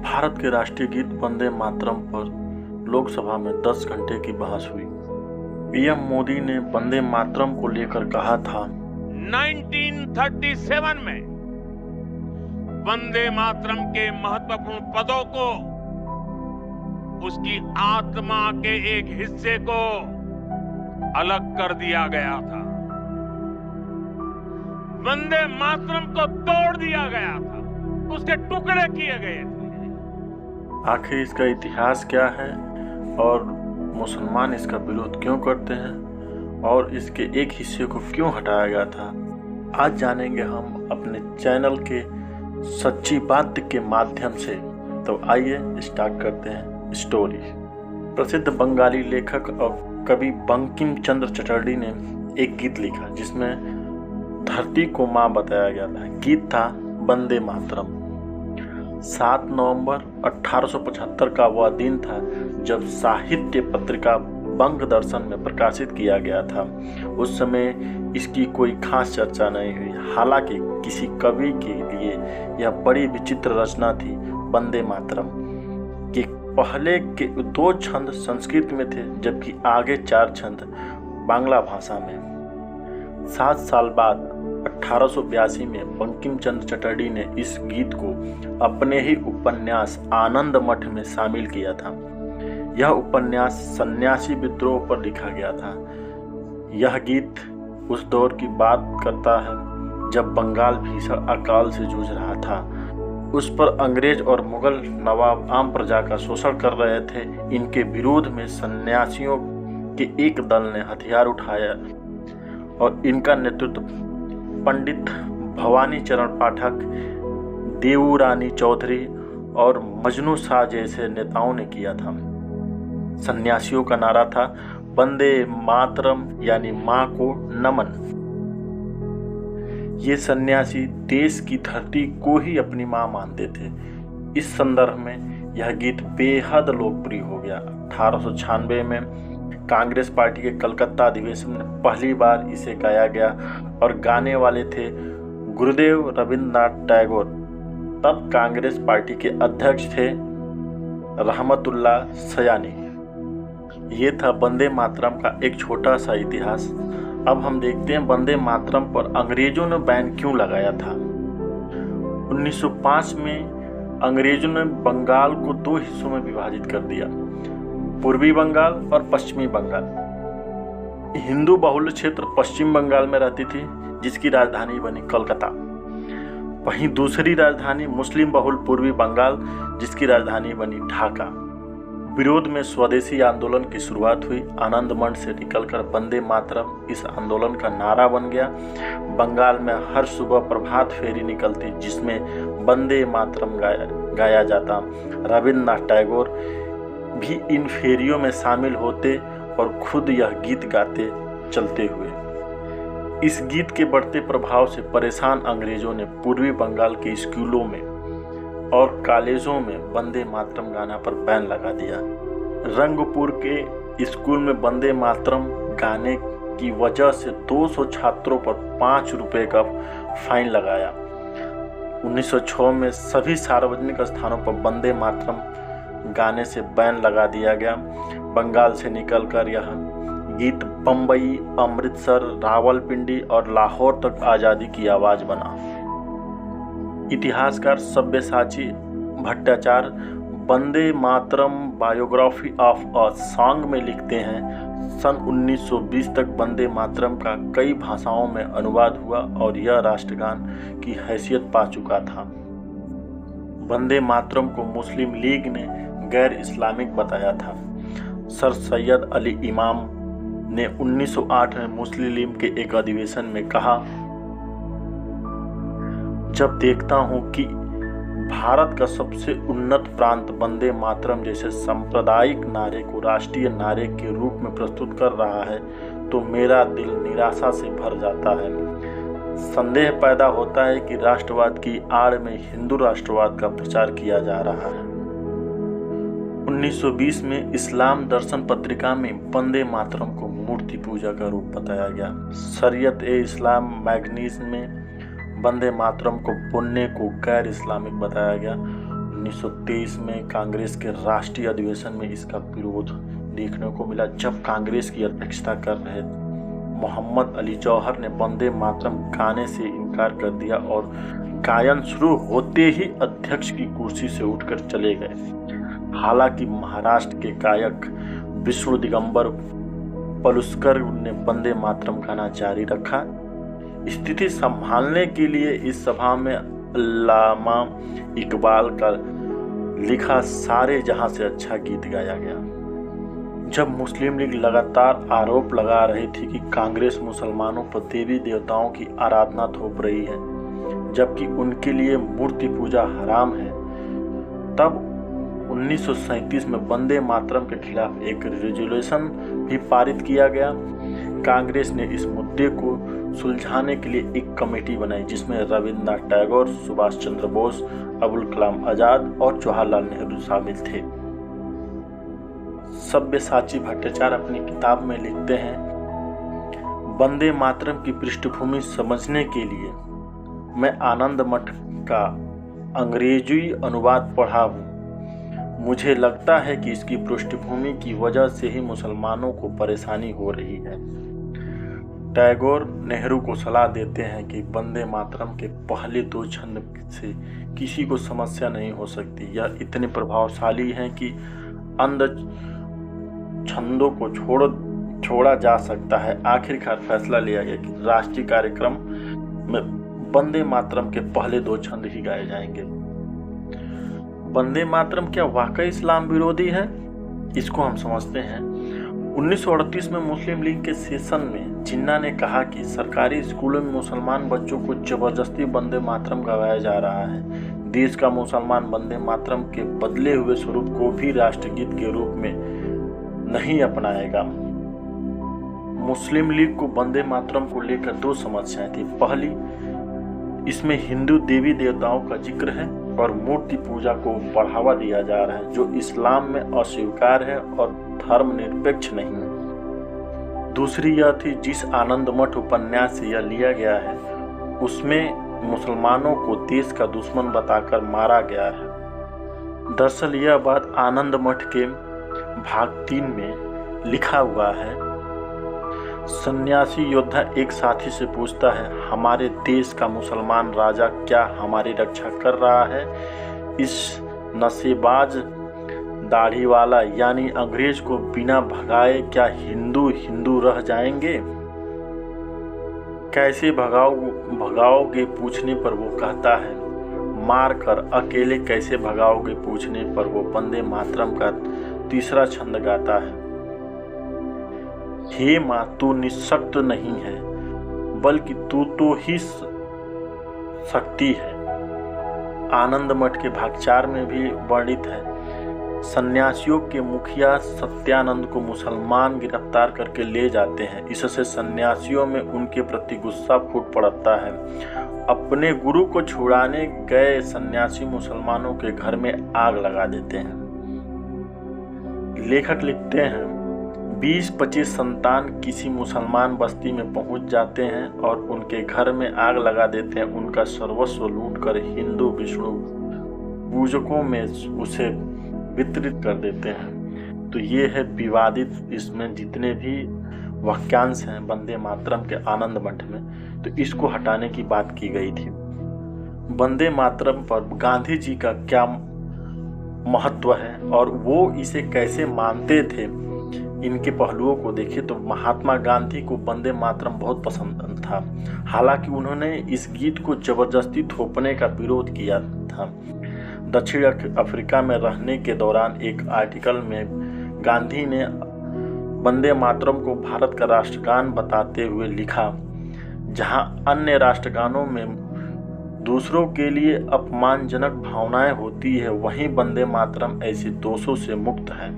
भारत के राष्ट्रीय गीत वंदे मातरम पर लोकसभा में 10 घंटे की बहस हुई। पीएम मोदी ने वंदे मातरम को लेकर कहा था, 1937 में वंदे मातरम के महत्वपूर्ण पदों को, उसकी आत्मा के एक हिस्से को अलग कर दिया गया था। वंदे मातरम को तोड़ दिया गया था, उसके टुकड़े किए गए थे। आखिर इसका इतिहास क्या है और मुसलमान इसका विरोध क्यों करते हैं और इसके एक हिस्से को क्यों हटाया गया था, आज जानेंगे हम अपने चैनल के सच्ची बात के माध्यम से। तो आइए स्टार्ट करते हैं स्टोरी। प्रसिद्ध बंगाली लेखक और कवि बंकिम चंद्र चटर्जी ने एक गीत लिखा जिसमें धरती को मां बताया गया था। गीत था वंदे मातरम। 7 नवंबर 1875 का वह दिन था जब साहित्य पत्रिका बंग दर्शन में प्रकाशित किया गया था। उस समय इसकी कोई खास चर्चा नहीं हुई। हालांकि किसी कवि के लिए यह बड़ी विचित्र रचना थी। वंदे मातरम के पहले के 2 छंद संस्कृत में थे जबकि आगे 4 छंद बांग्ला भाषा में। 7 साल बाद 1882 में बंकिम चंद्र चटर्जी ने इस गीत को अपने ही उपन्यास आनंद मठ में शामिल किया था। यह उपन्यास सन्यासी विद्रोह पर लिखा गया था। यह गीत उस दौर की बात करता है जब बंगाल भीषण अकाल से जूझ रहा था। उस पर अंग्रेज और मुगल नवाब आम प्रजा का शोषण कर रहे थे। इनके विरोध में सन्यासियों के एक दल ने हथियार उठाया और इनका नेतृत्व पंडित भवानी चरण पाठक, देवूरानी चौधरी और मजनू शाह जैसे नेताओं ने किया था। सन्यासियों का नारा था वंदे मातरम यानी मां को नमन। ये सन्यासी देश की धरती को ही अपनी मां मानते थे। इस संदर्भ में यह गीत बेहद लोकप्रिय हो गया। 1896 में कांग्रेस पार्टी के कलकत्ता अधिवेशन में पहली बार इसे गाया गया और गाने वाले थे गुरुदेव रविंद्रनाथ टैगोर। तब कांग्रेस पार्टी के अध्यक्ष थे रहमतुल्लाह सयानी। ये था वंदे मातरम का एक छोटा सा इतिहास। अब हम देखते हैं वंदे मातरम पर अंग्रेजों ने बैन क्यों लगाया था। 1905 में अंग्रेजों ने बंगाल को 2 हिस्सों में विभाजित कर दिया, पूर्वी बंगाल और पश्चिमी बंगाल। हिंदू बहुल क्षेत्र पश्चिम बंगाल में रहती थी जिसकी राजधानी बनी कलकत्ता। वहीं दूसरी राजधानी मुस्लिम बहुल पूर्वी बंगाल जिसकी राजधानी बनी ढाका। विरोध में स्वदेशी आंदोलन की शुरुआत हुई। आनंद मंच से निकलकर वंदे मातरम इस आंदोलन का नारा बन गया। बंगाल में हर सुबह प्रभात फेरी निकलती जिसमें वंदे मातरम गाया जाता। रविंद्रनाथ टैगोर भी इन फेरियों में शामिल होते और खुद यह गीत गाते चलते हुए। इस गीत के बढ़ते प्रभाव से परेशान अंग्रेजों ने पूर्वी बंगाल के स्कूलों में और कॉलेजों में वंदे मातरम गाना पर बैन लगा दिया। रंगपुर के स्कूल में वंदे मातरम गाने की वजह से 200 छात्रों पर 5 रुपए का फाइन लगाया। 1906 में सभी सार्वजनिक स्थानों पर वंदे मातरम गाने से बैन लगा दिया गया। बंगाल से निकलकर यह गीत बम्बई, अमृतसर, रावलपिंडी और लाहौर तक आज़ादी की आवाज़ बना। इतिहासकार Sabyasachi Bhattacharya Vande Mataram biography of a song में लिखते हैं, सन 1920 तक वंदे मातरम का कई भाषाओं में अनुवाद हुआ और यह राष्ट्रगान की हैसियत पा चुका था। वंदे मातरम को मुस्लिम लीग ने गैर इस्लामिक बताया था। सर सैयद अली इमाम ने 1908 में मुस्लिम लीग के एक अधिवेशन में कहा, जब देखता हूं कि भारत का सबसे उन्नत प्रांत वंदे मातरम जैसे सांप्रदायिक नारे को राष्ट्रीय नारे के रूप में प्रस्तुत कर रहा है तो मेरा दिल निराशा से भर जाता है। संदेह पैदा होता है कि राष्ट्रवाद की आड़ में हिंदू राष्ट्रवाद का प्रचार किया जा रहा है। 1920 में इस्लाम दर्शन पत्रिका में वंदे मातरम को मूर्ति पूजा का रूप बताया गया। शरीयत ए इस्लाम मैगजीन में वंदे मातरम को बोलने को गैर इस्लामिक बताया गया। 1923 में कांग्रेस के राष्ट्रीय अधिवेशन में इसका विरोध देखने को मिला, जब कांग्रेस की अध्यक्षता कर रहे मोहम्मद अली जौहर ने वंदे मातरम गाने से इनकार कर दिया और गायन शुरू होते ही अध्यक्ष की कुर्सी से उठकर चले गए। हालांकि महाराष्ट्र के गायक विष्णु दिगंबर पलुस्कर ने वंदे मातरम गाना जारी रखा। स्थिति संभालने के लिए इस सभा में अल्लामा इकबाल का लिखा सारे जहां से अच्छा गीत गाया गया। जब मुस्लिम लीग लगातार आरोप लगा रही थी कि कांग्रेस मुसलमानों पर देवी देवताओं की आराधना थोप रही है, जबकि उनके लिए मूर्ति पूजा हराम है, तब 1937 में वंदे मातरम के खिलाफ एक रेजोल्यूशन भी पारित किया गया। कांग्रेस ने इस मुद्दे को सुलझाने के लिए एक कमेटी बनाई, जिसमें रविंद्रनाथ टैगोर, सुभाष चंद्र बोस, अबुल कलाम आजाद और जवाहरलाल नेहरू शामिल थे। सब्यसाची भट्टाचार्य अपनी किताब में लिखते हैं, वंदे मातरम की पृष्ठभूमि समझने के लिए मैं आनंद मठ का अंग्रेजी अनुवाद पढ़ा हूँ। मुझे लगता है कि इसकी पृष्ठभूमि की वजह से ही मुसलमानों को परेशानी हो रही है। टैगोर नेहरू को सलाह देते हैं कि वंदे मातरम के पहले 2 छंद से किसी को समस्या नहीं हो सकती। यह इतने प्रभावशाली हैं कि अन्य छंदों को छोड़ा जा सकता है। आखिरकार फैसला लिया गया कि राष्ट्रीय कार्यक्रम में वंदे मातरम के पहले 2 छंद ही गाए जाएंगे। वंदे मातरम क्या वाकई इस्लाम विरोधी है? इसको हम समझते हैं। 1938 में मुस्लिम लीग के सेशन में जिन्ना ने कहा कि सरकारी स्कूलों में मुसलमान बच्चों को जबरदस्ती वंदे मातरम गवाया जा रहा है। देश का मुसलमान वंदे मातरम के बदले हुए स्वरूप को भी राष्ट्रगीत के रूप में नहीं अपनाएगा। मुस्लिम लीग को वंदे मातरम को लेकर 2 समस्याएं थी। पहली, इसमें हिंदू देवी देवताओं का जिक्र है और मूर्ति पूजा को बढ़ावा दिया जा रहा है, जो इस्लाम में अस्वीकार है और धर्मनिरपेक्ष नहीं है। दूसरी यह थी, जिस आनंद मठ उपन्यास से यह लिया गया है उसमें मुसलमानों को देश का दुश्मन बताकर मारा गया है। दरअसल यह बात आनंद मठ के भाग 3 में लिखा हुआ है। सन्यासी योद्धा एक साथी से पूछता है, हमारे देश का मुसलमान राजा क्या हमारी रक्षा कर रहा है? इस नशेबाज दाढ़ी वाला यानी अंग्रेज को बिना भगाए क्या हिंदू रह जाएंगे? कैसे भगाओगे पूछने पर वो कहता है, मार कर। अकेले कैसे भगाओगे पूछने पर वो वंदे मातरम का 3रा छंद गाता है। हे माँ, तू निःशक्त नहीं है, बल्कि तू तो ही शक्ति है। आनंद मठ के भाग 4 में भी वर्णित है। सन्यासियों के मुखिया सत्यानंद को मुसलमान गिरफ्तार करके ले जाते हैं। इससे सन्यासियों में उनके प्रति गुस्सा फूट पड़ता है। अपने गुरु को छुड़ाने गए सन्यासी मुसलमानों के घर में आग लगा देते हैं। लेखक लिखते हैं, 20-25 संतान किसी मुसलमान बस्ती में पहुंच जाते हैं और उनके घर में आग लगा देते हैं। उनका सर्वस्व लूटकर हिंदू विष्णु पूजकों में उसे वितरित कर देते हैं। तो ये है विवादित, इसमें जितने भी वाक्यांश हैं वंदे मातरम के आनंद मठ में, तो इसको हटाने की बात की गई थी। वंदे मातरम पर गांधी जी का क्या महत्व है और वो इसे कैसे मानते थे, इनके पहलुओं को देखें तो महात्मा गांधी को वंदे मातरम बहुत पसंद था। हालांकि उन्होंने इस गीत को जबरदस्ती थोपने का विरोध किया था। दक्षिण अफ्रीका में रहने के दौरान एक आर्टिकल में गांधी ने वंदे मातरम को भारत का राष्ट्रगान बताते हुए लिखा, जहां अन्य राष्ट्रगानों में दूसरों के लिए अपमानजनक भावनाएं होती है, वहीं वंदे मातरम ऐसे दोषों से मुक्त है।